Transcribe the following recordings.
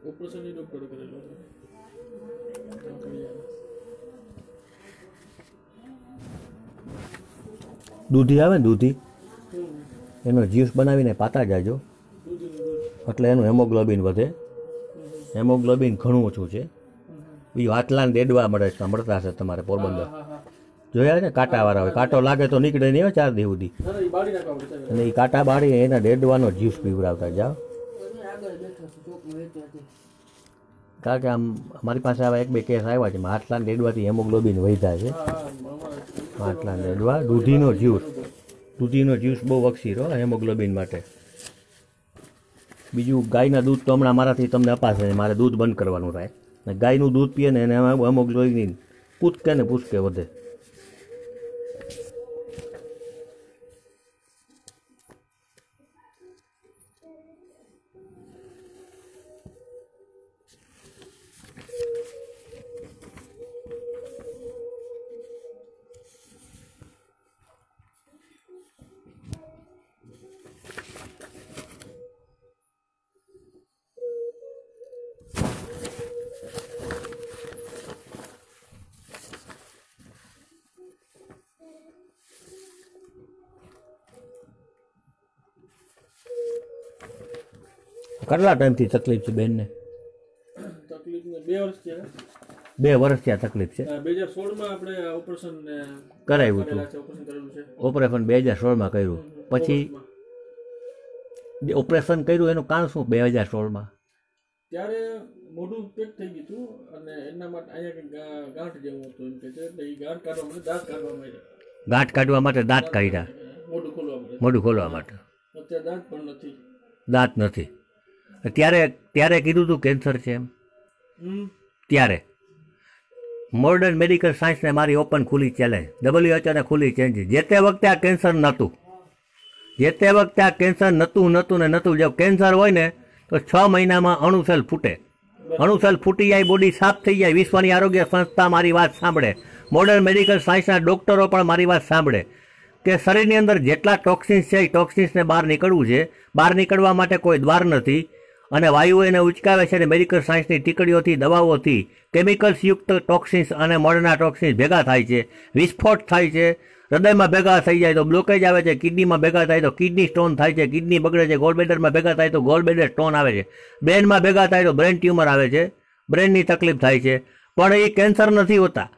Operation doctor કરેલો દૂધી આવે ને દૂધી એનો જ્યુસ બનાવીને પાતા જાજો એટલે એનું હેમોગ્લોબિન વધે. હેમોગ્લોબિન ઘણું ઓછું છે. બીજું આટલાને દેડવા મળતા હશે તમારે પોરબંદર જોયા ને કાંટાવાળા હોય, કાંટો લાગે તો નીકળે નહીં હોય 4 દી સુધી, અને એ કાંટા બાળી એના દેડવાનો જ્યુસ પીવડાવતા જાઓ. કારણ કે આમ મારી પાસે આવા 1-2 કેસ આવ્યા છે, આટલાને દેડવાથી હેમોગ્લોબિન વધ્યા છે. આટલાને દેડવા દૂધીનો જ્યુસ બહુ વક્ષીરો હેમોગ્લોબિન માટે. બીજું ગાયના દૂધ તો હમણાં મારાથી તમને અપાશે, મારે દૂધ બંધ કરવાનું થાય. ગાયનું દૂધ પીએ ને એને હેમોગ્લોબિન પૂછકે ને પૂછકે વધે. કેટલા ટાઈમથી તકલીફ છે બેનને? તકલીફને 2 વર્ષ થયા. 2 વર્ષ થયા તકલીફ છે. 2016 માં આપણે ઓપરેશન કરાવ્યું હતું. ઓપરેશન 2016 માં કર્યું. પછી ઓપરેશન કર્યું એનું કારણ શું 2016 માં? ત્યારે મોઢું પેક થઈ ગયું હતું અને એના માટે અહીંયા ગાંઠ જેવું હતું એમ કે છે, એટલે એ ગાંઠ કાઢવા માટે દાંત કાઢવા માટે. ગાંઠ કાઢવા માટે દાંત કાઢ્યા. મોઢું ખોલવા માટે. અત્યારે દાંત પણ નથી. દાંત નથી. ત્યારે કીધું તું કેન્સર છે એમ? ત્યારે મોડર્ન મેડિકલ સાયન્સને મારી ઓપન ખુલ્લી ચેલેન્જ, WHO ને ખુલ્લી ચેલેન્જ. જે તે વખતે આ કેન્સર નહોતું, ને નહોતું. જો કેન્સર હોય ને તો 6 મહિનામાં અણુસેલ ફૂટે. અણુસેલ ફૂટી જાય, બોડી સાફ થઈ જાય. વિશ્વની આરોગ્ય સંસ્થા મારી વાત સાંભળે, મોડર્ન મેડિકલ સાયન્સના ડૉક્ટરો પણ મારી વાત સાંભળે કે શરીરની અંદર જેટલા ટોક્સિન્સ છે એ ટોક્સિન્સને બહાર નીકળવું છે. બહાર નીકળવા માટે કોઈ દ્વાર નથી, અને વાયુ એને ઉચકાવે છે. અને મેડિકલ સાયન્સની ટીકડીઓથી, દવાઓથી કેમિકલ્સયુક્ત ટોક્સિન્સ અને મળના ટોક્સિન્સ ભેગા થાય છે, વિસ્ફોટ થાય છે. હૃદયમાં ભેગા થઈ જાય તો બ્લોકેજ આવે છે, કિડનીમાં ભેગા થાય તો કિડની સ્ટોન થાય છે, કિડની બગડે છે. ગોલબ્લેડરમાં ભેગા થાય તો ગોલબ્લેડર સ્ટોન આવે છે. બ્રેનમાં ભેગા થાય તો બ્રેન ટ્યુમર આવે છે, બ્રેનની તકલીફ થાય છે. પણ એ કેન્સર નથી હોતા.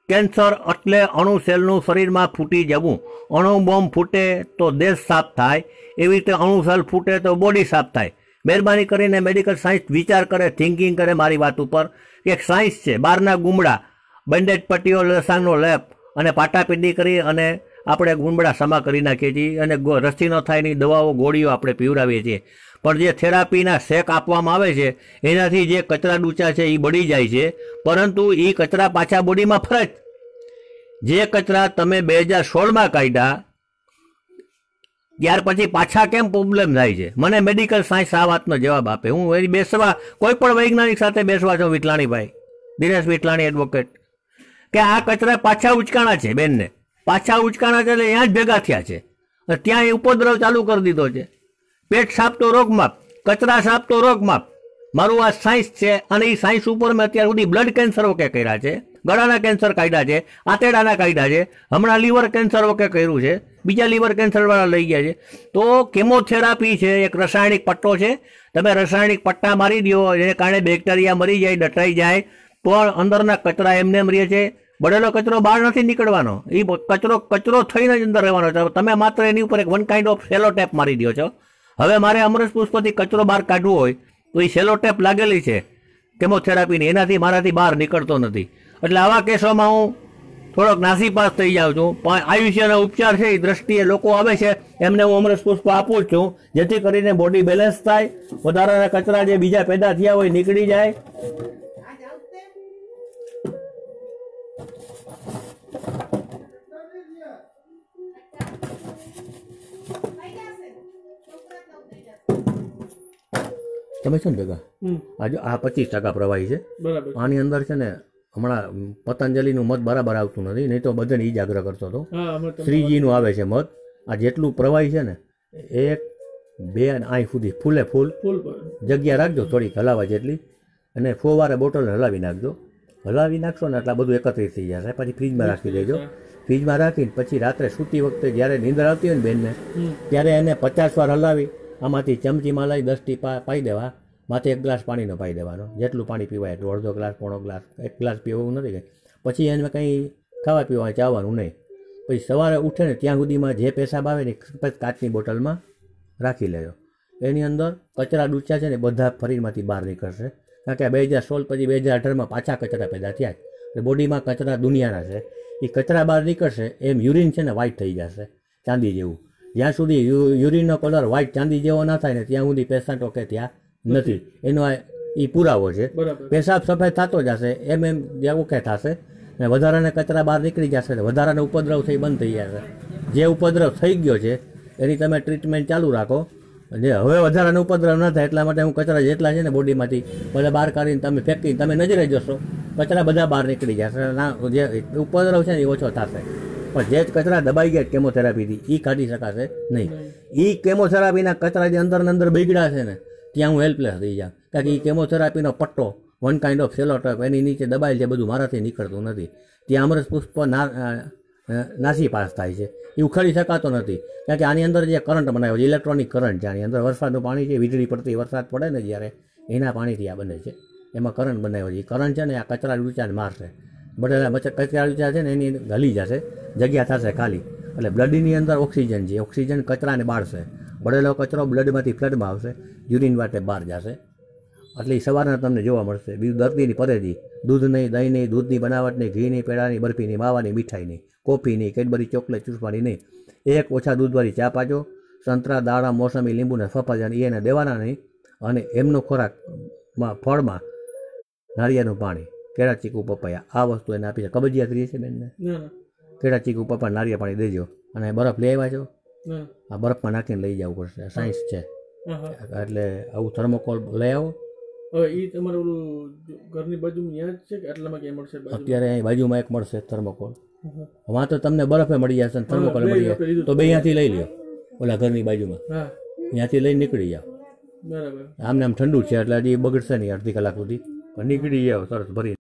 કેન્સર એટલે અણુ સેલનું શરીરમાં ફૂટી જવું. અણુ બોમ્બ ફૂટે તો દેશ સાફ થાય, એવી રીતે અણુ સેલ ફૂટે તો બોડી સાફ થાય. મહેરબાની કરીને મેડિકલ સાયન્સ વિચાર કરે, થિંકિંગ કરે મારી વાત ઉપર. એક સાયન્સ છે, બહારના ગુમડા, બેન્ડેજ પટ્ટીઓ, લસાણનો લેપ અને પાટાપીંડી કરી અને આપણે ગુમડા સમા કરી નાખીએ છીએ, અને રસી ન થાય એની દવાઓ, ગોળીઓ આપણે પીવડાવીએ છીએ. પણ જે થેરાપીના શેક આપવામાં આવે છે એનાથી જે કચરા ડૂચા છે એ બળી જાય છે, પરંતુ એ કચરા પાછા બોડીમાં ફરે જ. જે કચરા તમે 2016માં કાઢ્યા ત્યાર પછી પાછા કેમ પ્રોબ્લેમ થાય છે? મને મેડિકલ સાયન્સ આ વાતનો જવાબ આપે. હું એની બેસવા, કોઈ પણ વૈજ્ઞાનિક સાથે બેસવા છું, વિઠલાણીભાઈ, દિનેશ વિઠલાણી એડવોકેટ, કે આ કચરા પાછા ઉચકાણા છે બેનને, પાછા ઉચકાણા છે એટલે ત્યાં જ ભેગા થયા છે. ત્યાં એ ઉપદ્રવ ચાલુ કરી દીધો છે. પેટ સાફ તો રોગ માપ, કચરા સાફ તો રોગ માપ. મારું આ સાયન્સ છે, અને એ સાયન્સ ઉપર મેં અત્યાર સુધી બ્લડ કેન્સર ઓકે કર્યા છે, ગળાના કેન્સર કાઢ્યા છે, આંતરડાના કાઢ્યા છે, હમણાં લીવર કેન્સર ઓકે કર્યું છે, બીજા લીવર કેન્સરવાળા લઈ ગયા છે. તો કેમોથેરાપી છે, એક રાસાયણિક પટ્ટો છે. તમે રાસાયણિક પટ્ટા મારી દો, એને કારણે બેક્ટેરિયા મરી જાય, ડટાઈ જાય, પણ અંદરના કચરા એમને રહે છે. બળેલો કચરો બહાર નથી નીકળવાનો, એ કચરો થઈને જ અંદર રહેવાનો છે. તમે માત્ર એની ઉપર એક one kind of Sellotape મારી દો છો. હવે મારે અમરસ પુષ્પથી કચરો બહાર કાઢવો હોય તો એ સેલો ટેપ લાગેલી છે કેમોથેરાપીની, એનાથી મારાથી બહાર નીકળતો નથી. એટલે આવા કેસોમાં હું થોડોક નાસીપાસ થઈ જાઉં છું. પણ આયુષ્યના ઉપચાર છે એ દ્રષ્ટિએ લોકો આવે છે એમને હું અમરસ પુષ્પ આપું છું, જેથી કરીને બોડી બેલેન્સ થાય, વધારાના કચરા જે બીજા પેદા થયા હોય નીકળી જાય. તમે છે ને ભેગા આજે આ 25% પ્રવાહી છે, આની અંદર છે ને હમણાં પતંજલિનું મત બરાબર આવતું નથી, નહીં તો બધાને ઈ જ આગ્રહ કરતો હતો. હા અમે તમે શ્રીજીનું આવે છે મત. આ જેટલું પ્રવાહી છે ને 1 2 અને અહીં સુધી ફૂલે ફૂલ ફૂલ પર જગ્યા રાખજો થોડીક હલાવા જેટલી, અને ફોવારે બોટલને હલાવી નાખજો. હલાવી નાખશો ને એટલે બધું એકત્રિત થઈ જશે. પછી ફ્રીજમાં રાખી દેજો. ફ્રીજમાં રાખીને પછી રાત્રે સૂતી વખતે જ્યારે નીંદર આવતી હોય ને બેનને, ત્યારે એને 50 વાર હલાવી આમાંથી ચમચીમાં લઈ 10 ટીપા પાઈ દેવા, માથે 1 ગ્લાસ પાણીનો પાઈ દેવાનો. જેટલું પાણી પીવાય એટલું, અડધો ગ્લાસ, પોણો ગ્લાસ, 1 ગ્લાસ પીવું નથી કંઈ. પછી એને કંઈ ખાવા પીવા ચાવવાનું નહીં. પછી સવારે ઉઠે ને ત્યાં સુધીમાં જે પેશાબ આવે ને કાચની બોટલમાં રાખી લેજો. એની અંદર કચરા ડૂચા છે ને બધા શરીરમાંથી બહાર નીકળશે. કારણ કે 2016 પછી 2018માં પાછા કચરા પેદા થયા છે. બોડીમાં કચરા દુનિયાના છે. એ કચરા બહાર નીકળશે એમ યુરિન છે ને વ્હાઇટ થઈ જશે, ચાંદી જેવું. જ્યાં સુધી યુરિનનો કલર વ્હાઇટ ચાંદી જેવો ના થાય ને ત્યાં સુધી પેશન્ટ ઓકે ત્યાં નથી. એનો એ પુરાવો છે. બરાબર પેશાબ સફેદ થતો જશે એમ એમ જે ઓકે થશે ને વધારાના કચરા બહાર નીકળી જશે ને વધારાનો ઉપદ્રવ થઈ બંધ થઈ જશે. જે ઉપદ્રવ થઈ ગયો છે એની તમે ટ્રીટમેન્ટ ચાલુ રાખો. જે હવે વધારાનો ઉપદ્રવ ન થાય એટલા માટે હું કચરા જેટલા છે ને બોડીમાંથી બધા બહાર કાઢીને તમે ફેંકીને તમે નજરે જશો, કચરા બધા બહાર નીકળી જશે. જે ઉપદ્રવ છે ને એ ઓછો થશે. પણ જે કચરા દબાઈ ગયા કેમોથેરાપીથી એ કાઢી શકાશે નહીં. એ કેમોથેરાપીના કચરા જે અંદર ને અંદર બગડ્યા છે ને ત્યાં હું હેલ્પલેસ થઈ જાઉં. કારણ કે એ કેમોથેરાપીનો પટ્ટો, વન કાઇન્ડ ઓફ સેલોટેપ, એની નીચે દબાયેલ છે, બધું મારાથી નીકળતું નથી. ત્યાં અમૃત પુષ્પ નાસી પાસ થાય છે, એ ઉખાડી શકાતો નથી. કારણ કે આની અંદર જે કરંટ બનાવ્યો છે, ઇલેક્ટ્રોનિક કરંટ છે આની અંદર. વરસાદનું પાણી છે, વીજળી પડતી વરસાદ પડે ને જ્યારે, એના પાણીથી આ બને છે. એમાં કરંટ બનાવ્યો છે. એ કરંટ છે ને આ કચરા ડૂચાને મારશે. બટેલા કચરા ડૂચા છે ને એની હલી જશે, જગ્યા થશે ખાલી. એટલે બ્લડની અંદર ઓક્સિજન છે, ઓક્સિજન કચરાને બાળશે. બળેલો કચરો બ્લડમાંથી ફ્લડમાં આવશે, યુરિન વાટે બહાર જશે. એટલે એ સવારના તમને જોવા મળશે. બીજું દર્દીની પરેજી, દૂધ નહીં, દહીં નહીં, દૂધની બનાવટ નહીં, ઘી નહીં, પેડાની, બરફીની, માવાની, મીઠાઈ નહીં, કોફી નહીં, કેડબરી ચોકલેટ ચૂસવાની નહીં. 1 ઓછા દૂધવાળી ચા પાજો. સંતરા, દાડમ, મોસંબી, લીંબુ ને સફરજન એને દેવાના નહીં. અને એમનો ખોરાકમાં ફળમાં નારિયેળનું પાણી, કેળા, ચીકુ, પપૈયા, આ વસ્તુ એને આપી છે. કબજિયાત રહી છે બેનને? કેળા, ચીકુ, પપૈયા, નારિયેળ પાણી દેજો. અને બરફ લઈ આવ્યા છો? આ બરફમાં નાખીને લઈ જવું પડશે, સાયન્સ છે. એટલે આવું થર્મોકોલ લઈ આવો. હવે એ તમારે ઓલું ઘરની બાજુમાં યાદ છે કે આટલામાં ક્યાંય મળશે? અત્યારે અહીં બાજુમાં એક મળશે થર્મોકોલ. વાં તો તમને બરફે મળી જશે, થર્મોકોલ મળી જાય તો 2 અહીંયાથી લઈ લ્યો. ઓલા ઘરની બાજુમાં ત્યાંથી લઈને નીકળી જાઓ. બરાબર. આમને આમ ઠંડુ છે એટલે હજી બગડશે નહીં અડધી કલાક સુધી, પણ નીકળી જાઓ સરસ ભરી.